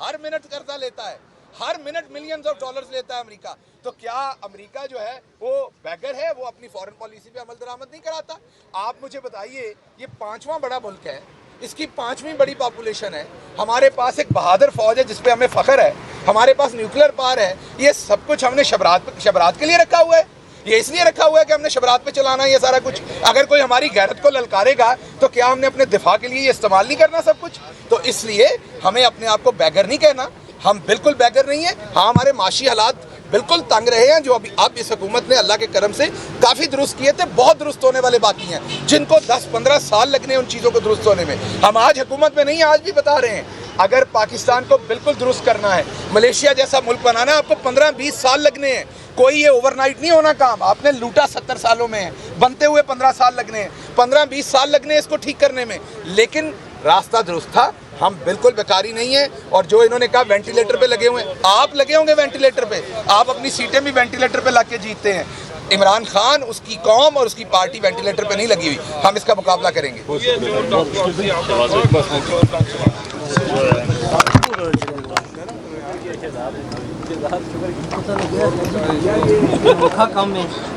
हर minute कर्जा लेता है, हर मिनट मिलियंस ऑफ डॉलर्स लेता है अमेरिका। तो क्या अमेरिका जो है वो बैगर है, वो अपनी फॉरेन पॉलिसी पे अमल दरामद नहीं कराता? आप मुझे बताइए, ये 5वां बड़ा मुल्क है, इसकी 5वीं बड़ी पॉपुलेशन है, हमारे पास एक बहादुर फौज है जिसपे हमें फख्र है, हमारे पास न्यूक्लियर पावर है, ये सब कुछ हमने शबरात के लिए रखा हुआ है। ये इसलिए रखा हुआ है कि हमने शबरात पे चलाना है ये सारा कुछ। अगर कोई हमारी गैरत को ललकारेगा तो क्या हमने अपने दिफा के लिए ये इस्तेमाल नहीं करना सब कुछ? तो इसलिए हमें अपने आप को बैगर नहीं कहना, हम बिल्कुल बैगर नहीं है। हाँ, हमारे माशी हालात बिल्कुल तंग रहे हैं, जो अभी अब इस हुकूमत ने अल्लाह के करम से काफ़ी दुरुस्त किए थे, बहुत दुरुस्त होने वाले बाकी हैं जिनको 10-15 साल लगने हैं उन चीज़ों को दुरुस्त होने में। हम आज हुकूमत में नहीं, आज भी बता रहे हैं, अगर पाकिस्तान को बिल्कुल दुरुस्त करना है, मलेशिया जैसा मुल्क बनाना है, आपको 15-20 साल लगने हैं। कोई ये ओवरनाइट नहीं होना काम। आपने लूटा 70 सालों में है, बनते हुए 15 साल लगने हैं, 15-20 साल लगने हैं इसको ठीक करने में। लेकिन रास्ता दुरुस्त था, हम बिल्कुल बेकारी नहीं है। और जो इन्होंने कहा वेंटिलेटर पे लगे हुए हैं, आप लगे होंगे वेंटिलेटर पे, आप अपनी सीटें भी वेंटिलेटर पे लाके जीतते हैं। इमरान खान, उसकी कौम और उसकी पार्टी वेंटिलेटर पे नहीं लगी हुई। हम इसका मुकाबला करेंगे। कम है।